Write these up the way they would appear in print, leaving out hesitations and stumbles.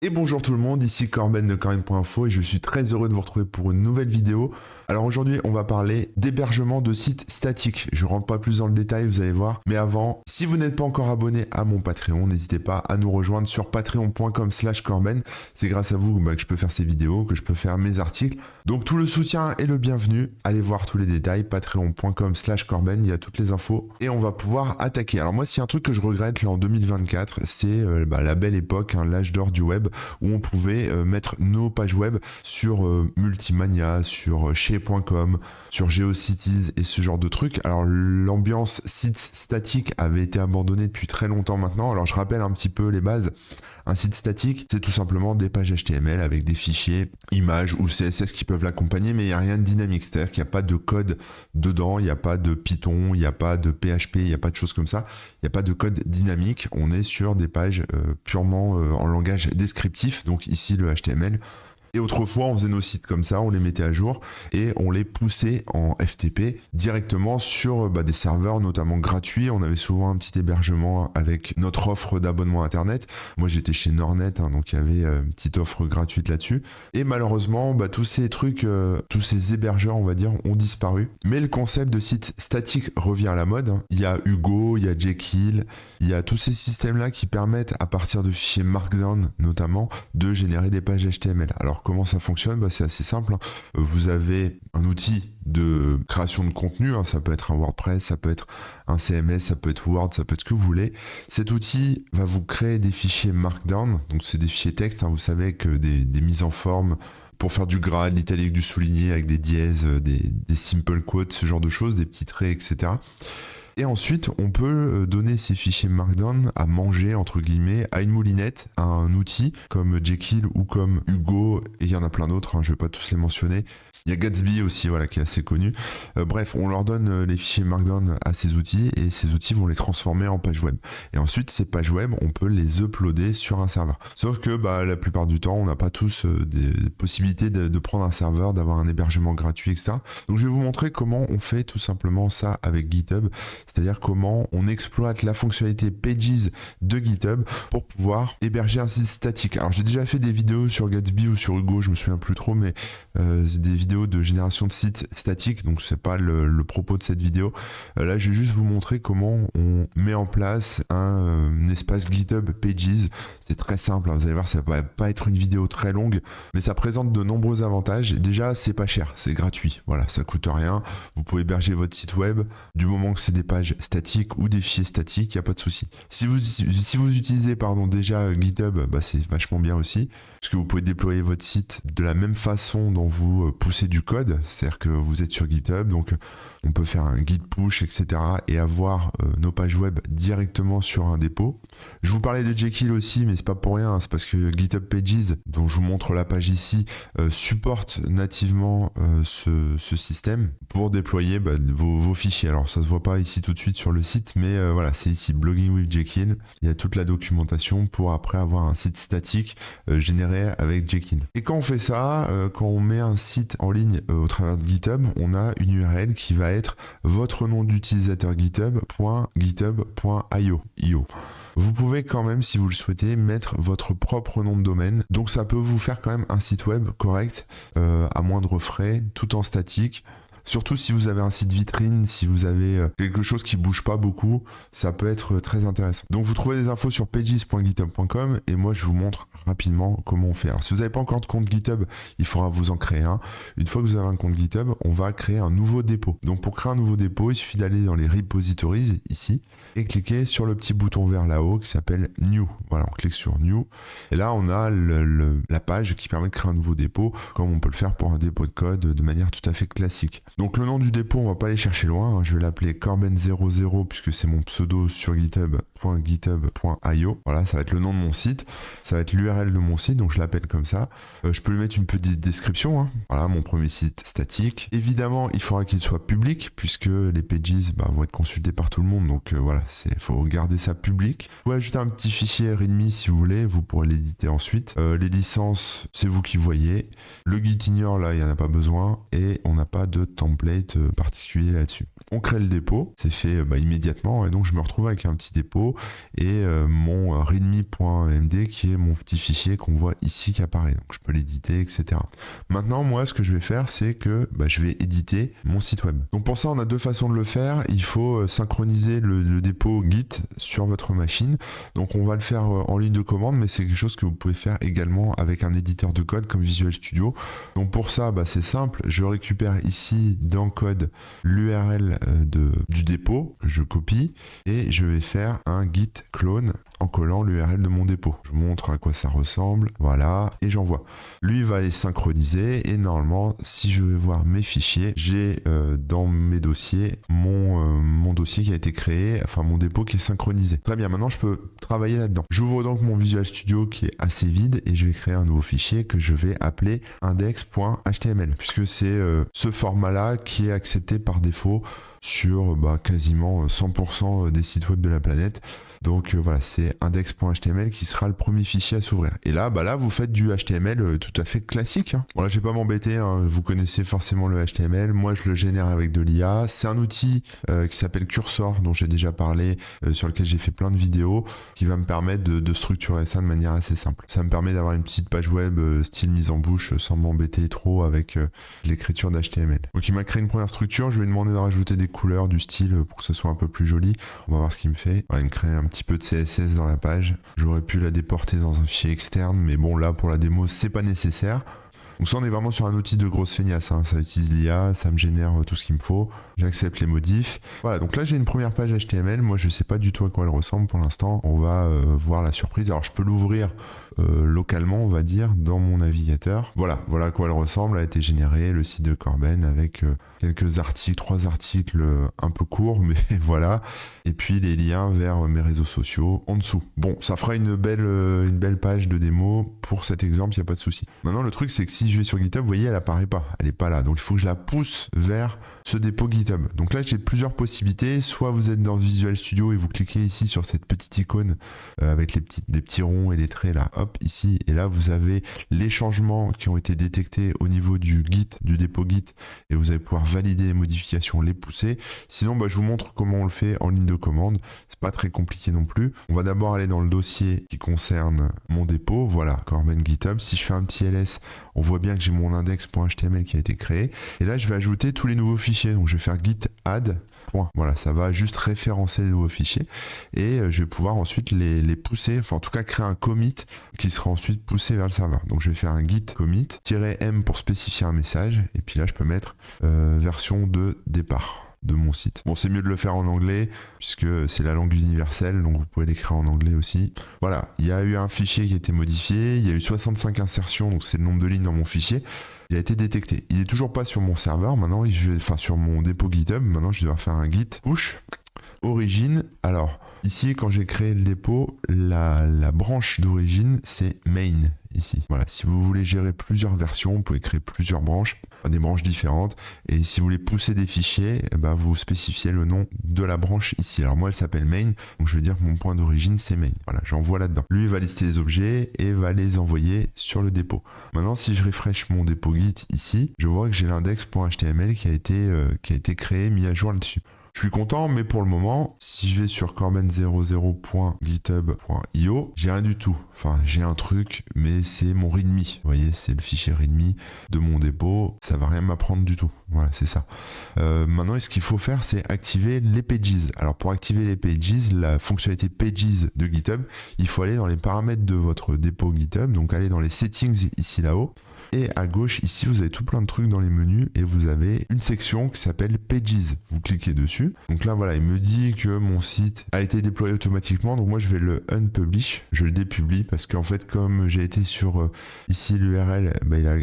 Et bonjour tout le monde, ici Corben de Corben.info et je suis très heureux de vous retrouver pour une nouvelle vidéo. Alors aujourd'hui on va parler d'hébergement de sites statiques. Je rentre pas plus dans le détail, vous allez voir. Mais avant, si vous n'êtes pas encore abonné à mon Patreon, n'hésitez pas à nous rejoindre sur patreon.com/corben. C'est grâce à vous que je peux faire ces vidéos, que je peux faire mes articles. Donc tout le soutien est le bienvenu. Allez voir tous les détails, patreon.com/corben, il y a toutes les infos. Et on va pouvoir attaquer. Alors moi s'il y a un truc que je regrette là en 2024, c'est la belle époque, l'âge d'or du web, où on pouvait mettre nos pages web sur Multimania, sur chez.com, sur GeoCities et ce genre de trucs. Alors l'ambiance site statique avait été abandonnée depuis très longtemps maintenant. Alors je rappelle un petit peu les bases. Un site statique, c'est tout simplement des pages HTML avec des fichiers, images ou CSS qui peuvent l'accompagner, mais il n'y a rien de dynamique. C'est-à-dire qu'il n'y a pas de code dedans, il n'y a pas de Python, il n'y a pas de PHP, il n'y a pas de choses comme ça. Il n'y a pas de code dynamique. On est sur des pages purement en langage descriptif, donc ici le HTML. Et autrefois, on faisait nos sites comme ça, on les mettait à jour et on les poussait en FTP directement sur des serveurs, notamment gratuits. On avait souvent un petit hébergement avec notre offre d'abonnement Internet. Moi, j'étais chez Nordnet, donc il y avait une petite offre gratuite là-dessus. Et malheureusement, tous ces trucs, tous ces hébergeurs, on va dire, ont disparu. Mais le concept de site statique revient à la mode. Il y a Hugo, il y a Jekyll, il y a tous ces systèmes-là qui permettent, à partir de fichiers Markdown notamment, de générer des pages HTML. Alors, comment ça fonctionne? C'est assez simple. Vous avez un outil de création de contenu, ça peut être un WordPress, ça peut être un CMS, ça peut être Word, ça peut être ce que vous voulez. Cet outil va vous créer des fichiers Markdown, donc c'est des fichiers texte, vous savez, avec des mises en forme pour faire du gras, de l'italique, du souligné, avec des dièses, des simple quotes, ce genre de choses, des petits traits, etc. Et ensuite, on peut donner ces fichiers Markdown à manger, entre guillemets, à une moulinette, à un outil comme Jekyll ou comme Hugo, et il y en a plein d'autres, je ne vais pas tous les mentionner. Il y a Gatsby aussi, qui est assez connu. Bref, on leur donne les fichiers Markdown à ces outils et ces outils vont les transformer en pages web. Et ensuite, ces pages web, on peut les uploader sur un serveur. Sauf que la plupart du temps, on n'a pas tous des possibilités de prendre un serveur, d'avoir un hébergement gratuit, etc. Donc, je vais vous montrer comment on fait tout simplement ça avec GitHub. C'est-à-dire comment on exploite la fonctionnalité Pages de GitHub pour pouvoir héberger un site statique. Alors, j'ai déjà fait des vidéos sur Gatsby ou sur Hugo, je me souviens plus trop, mais des vidéos de génération de sites statiques, donc c'est pas le propos de cette vidéo. Là, je vais juste vous montrer comment on met en place un espace GitHub Pages. C'est très simple, vous allez voir, ça va pas être une vidéo très longue, mais ça présente de nombreux avantages. Déjà, c'est pas cher, c'est gratuit, ça coûte rien. Vous pouvez héberger votre site web, du moment que c'est des pages statiques ou des fichiers statiques, il n'y a pas de souci. Si vous utilisez déjà GitHub, c'est vachement bien aussi, parce que vous pouvez déployer votre site de la même façon dont vous poussez du code, c'est-à-dire que vous êtes sur GitHub, donc on peut faire un git push, etc. et avoir nos pages web directement sur un dépôt. Je vous parlais de Jekyll aussi, mais c'est pas pour rien, c'est parce que GitHub Pages, dont je vous montre la page ici, supporte nativement ce système pour déployer vos fichiers. Alors ça se voit pas ici tout de suite sur le site, mais c'est ici, Blogging with Jekyll. Il y a toute la documentation pour après avoir un site statique généré avec Jekyll. Et quand on fait ça, quand on met un site en ligne au travers de GitHub, on a une URL qui va être votre nom d'utilisateur github.github.io. Vous pouvez quand même, si vous le souhaitez, mettre votre propre nom de domaine. Donc ça peut vous faire quand même un site web correct, à moindre frais, tout en statique. Surtout si vous avez un site vitrine, si vous avez quelque chose qui bouge pas beaucoup, ça peut être très intéressant. Donc vous trouvez des infos sur pages.github.com et moi je vous montre rapidement comment on fait. Alors si vous n'avez pas encore de compte GitHub, il faudra vous en créer un. Une fois que vous avez un compte GitHub, on va créer un nouveau dépôt. Donc pour créer un nouveau dépôt, il suffit d'aller dans les repositories ici et cliquer sur le petit bouton vert là-haut qui s'appelle New. Voilà, on clique sur New et là on a la page qui permet de créer un nouveau dépôt comme on peut le faire pour un dépôt de code de manière tout à fait classique. Donc le nom du dépôt, on va pas aller chercher loin, je vais l'appeler Corben00 puisque c'est mon pseudo sur github.github.io. Voilà, ça va être le nom de mon site, ça va être l'URL de mon site, donc je l'appelle comme ça. Je peux lui mettre une petite description, Voilà, mon premier site statique. Évidemment, il faudra qu'il soit public puisque les pages vont être consultés par tout le monde, donc il faut garder ça public. Vous pouvez ajouter un petit fichier README si vous voulez, vous pourrez l'éditer ensuite. Les licences, c'est vous qui voyez. Le Gitignore, là, il n'y en a pas besoin et on n'a pas de template particulier là-dessus. On crée le dépôt, c'est fait immédiatement et donc je me retrouve avec un petit dépôt et mon readme.md qui est mon petit fichier qu'on voit ici qui apparaît. Donc je peux l'éditer, etc. Maintenant, moi, ce que je vais faire, c'est que je vais éditer mon site web. Donc pour ça, on a deux façons de le faire. Il faut synchroniser le dépôt Git sur votre machine. Donc on va le faire en ligne de commande, mais c'est quelque chose que vous pouvez faire également avec un éditeur de code comme Visual Studio. Donc pour ça, c'est simple. Je récupère ici dans code l'URL du dépôt, je copie et je vais faire un git clone en collant l'URL de mon dépôt. Je vous montre à quoi ça ressemble, voilà, et j'envoie. Lui va les synchroniser et normalement, si je vais voir mes fichiers, j'ai dans mes dossiers mon dossier qui a été créé, enfin mon dépôt qui est synchronisé. Très bien, maintenant je peux travailler là-dedans. J'ouvre donc mon Visual Studio qui est assez vide et je vais créer un nouveau fichier que je vais appeler index.html puisque c'est ce format-là qui est accepté par défaut sur quasiment 100% des sites web de la planète. Donc voilà, c'est index.html qui sera le premier fichier à s'ouvrir. Et là, vous faites du HTML tout à fait classique. Bon là, je vais pas m'embêter, vous connaissez forcément le HTML. Moi, je le génère avec de l'IA. C'est un outil qui s'appelle Cursor, dont j'ai déjà parlé, sur lequel j'ai fait plein de vidéos, qui va me permettre de structurer ça de manière assez simple. Ça me permet d'avoir une petite page web style mise en bouche, sans m'embêter trop avec l'écriture d'HTML. Donc il m'a créé une première structure, je lui ai demandé de rajouter des couleurs, du style, pour que ce soit un peu plus joli. On va voir ce qu'il me fait. Voilà, il me crée un petit peu de CSS dans la page. J'aurais pu la déporter dans un fichier externe, mais bon, là, pour la démo, c'est pas nécessaire. Donc ça, on est vraiment sur un outil de grosse feignasse, ça utilise l'IA, ça me génère tout ce qu'il me faut, j'accepte les modifs. Voilà, donc là j'ai une première page HTML, moi je sais pas du tout à quoi elle ressemble pour l'instant, on va voir la surprise. Alors je peux l'ouvrir localement, on va dire, dans mon navigateur. Voilà à quoi elle ressemble, elle a été générée, le site de Corben avec quelques articles, 3 articles un peu courts, mais voilà. Et puis les liens vers mes réseaux sociaux en dessous. Bon, ça fera une belle page de démo pour cet exemple, il n'y a pas de souci. Maintenant le truc c'est que si je vais sur GitHub, vous voyez, elle apparaît pas, elle est pas là. Donc il faut que je la pousse vers ce dépôt GitHub. Donc là j'ai plusieurs possibilités, soit vous êtes dans Visual Studio et vous cliquez ici sur cette petite icône avec les petits ronds et les traits là, hop, ici, et là vous avez les changements qui ont été détectés au niveau du Git, du dépôt Git, et vous allez pouvoir valider les modifications, les pousser. Sinon je vous montre comment on le fait en ligne de commande, c'est pas très compliqué non plus. On va d'abord aller dans le dossier qui concerne mon dépôt, voilà, Corben GitHub. Si je fais un petit ls, on voit bien que j'ai mon index.html qui a été créé, et là je vais ajouter tous les nouveaux fichiers, donc je vais faire git add. Voilà, ça va juste référencer les nouveaux fichiers et je vais pouvoir ensuite les pousser, enfin en tout cas créer un commit qui sera ensuite poussé vers le serveur. Donc je vais faire un git commit-m pour spécifier un message et puis là je peux mettre version de départ de mon site. Bon, c'est mieux de le faire en anglais puisque c'est la langue universelle, donc vous pouvez l'écrire en anglais aussi. Voilà, il y a eu un fichier qui a été modifié, il y a eu 65 insertions, donc c'est le nombre de lignes dans mon fichier. Il a été détecté. Il est toujours pas sur mon serveur. Maintenant, sur mon dépôt GitHub. Maintenant, je vais devoir faire un git push origine. Alors, ici, quand j'ai créé le dépôt, la branche d'origine, c'est main. Ici. Voilà. Si vous voulez gérer plusieurs versions, vous pouvez créer plusieurs branches, des branches différentes. Et si vous voulez pousser des fichiers, vous spécifiez le nom de la branche ici. Alors moi, elle s'appelle main. Donc je vais dire que mon point d'origine, c'est main. Voilà, j'envoie là-dedans. Lui, il va lister les objets et va les envoyer sur le dépôt. Maintenant, si je refresh mon dépôt Git ici, je vois que j'ai l'index.html qui a été créé, mis à jour là-dessus. Je suis content, mais pour le moment, si je vais sur corben00.github.io, j'ai rien du tout. Enfin, j'ai un truc, mais c'est mon readme. Vous voyez, c'est le fichier readme de mon dépôt. Ça va rien m'apprendre du tout. Voilà, c'est ça. Maintenant, ce qu'il faut faire, c'est activer les pages. Alors, pour activer les pages, la fonctionnalité pages de GitHub, il faut aller dans les paramètres de votre dépôt GitHub. Donc, aller dans les settings ici là-haut. Et à gauche, ici, vous avez tout plein de trucs dans les menus et vous avez une section qui s'appelle Pages. Vous cliquez dessus. Donc là, voilà, il me dit que mon site a été déployé automatiquement. Donc moi, je vais le unpublish. Je le dépublie parce qu'en fait, comme j'ai été sur ici l'URL,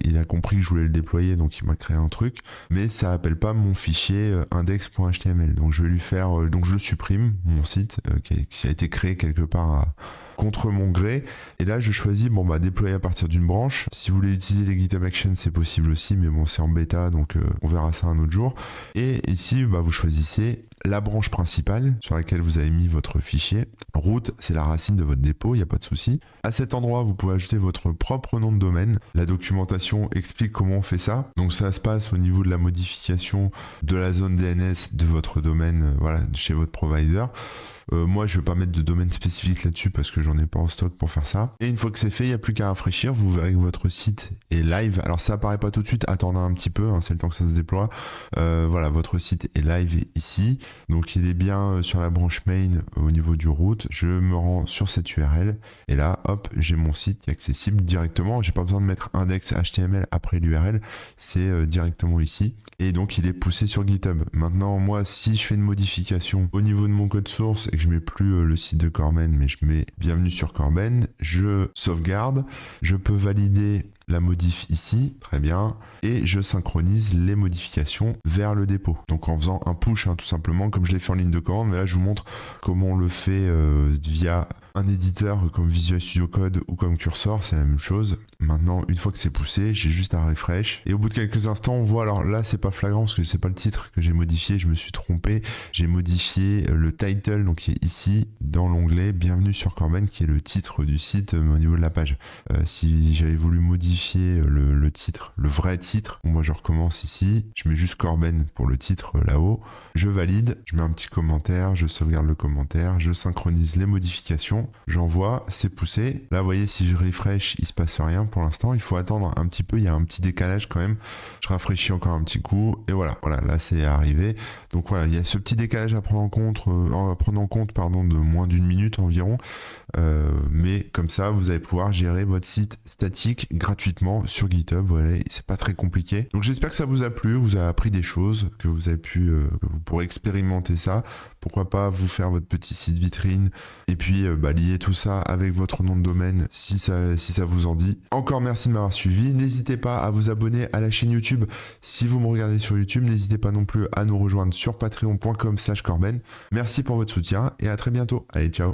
il a compris que je voulais le déployer. Donc il m'a créé un truc. Mais ça appelle pas mon fichier index.html. Donc je vais lui faire, donc je le supprime, mon site qui a été créé quelque part contre mon gré. Et là, je choisis, déployer à partir d'une branche. Si vous voulez utiliser les GitHub Actions, c'est possible aussi, mais bon, c'est en bêta, donc on verra ça un autre jour. Et ici, vous choisissez la branche principale sur laquelle vous avez mis votre fichier. Root, c'est la racine de votre dépôt, il n'y a pas de souci. À cet endroit, vous pouvez ajouter votre propre nom de domaine. La documentation explique comment on fait ça. Donc ça se passe au niveau de la modification de la zone DNS de votre domaine, voilà, chez votre provider. Moi, je ne vais pas mettre de domaine spécifique là-dessus parce que j'en ai pas en stock pour faire ça. Et une fois que c'est fait, il n'y a plus qu'à rafraîchir. Vous verrez que votre site est live. Alors ça apparaît pas tout de suite, attendez un petit peu, hein, c'est le temps que ça se déploie. Voilà, votre site est live ici. Donc il est bien sur la branche main au niveau du root. Je me rends sur cette URL et là, hop, j'ai mon site qui est accessible directement. J'ai pas besoin de mettre index HTML après l'URL, c'est directement ici. Et donc il est poussé sur GitHub. Maintenant, moi, si je fais une modification au niveau de mon code source et que je mets plus le site de Corben, mais je mets bienvenue sur Corben, je sauvegarde, je peux valider la modif ici, très bien, et je synchronise les modifications vers le dépôt. Donc en faisant un push, hein, tout simplement, comme je l'ai fait en ligne de commande, mais là je vous montre comment on le fait via un éditeur comme Visual Studio Code ou comme Cursor, c'est la même chose. Maintenant, une fois que c'est poussé, j'ai juste à refresh. Et au bout de quelques instants, on voit, alors là, c'est pas flagrant parce que c'est pas le titre que j'ai modifié, je me suis trompé. J'ai modifié le title, donc qui est ici, dans l'onglet Bienvenue sur Corben, qui est le titre du site au niveau de la page. Si j'avais voulu modifier le titre, le vrai titre, bon, moi je recommence ici, je mets juste Corben pour le titre là-haut. Je valide, je mets un petit commentaire, je sauvegarde le commentaire, je synchronise les modifications, j'envoie, c'est poussé. Là, vous voyez, si je refresh, il se passe rien pour l'instant. Il faut attendre un petit peu, il y a un petit décalage quand même. Je rafraîchis encore un petit coup et voilà, là c'est arrivé. Donc voilà, il y a ce petit décalage à prendre en compte, de moins d'une minute environ. Mais comme ça, vous allez pouvoir gérer votre site statique gratuitement sur GitHub. Voilà, c'est pas très compliqué. Donc j'espère que ça vous a plu, vous avez appris des choses, que vous avez pu, que vous pourrez expérimenter ça. Pourquoi pas vous faire votre petit site vitrine et puis lier tout ça avec votre nom de domaine si ça vous en dit. Encore merci de m'avoir suivi. N'hésitez pas à vous abonner à la chaîne YouTube si vous me regardez sur YouTube. N'hésitez pas non plus à nous rejoindre sur patreon.com/Corben. Merci pour votre soutien et à très bientôt. Allez, ciao.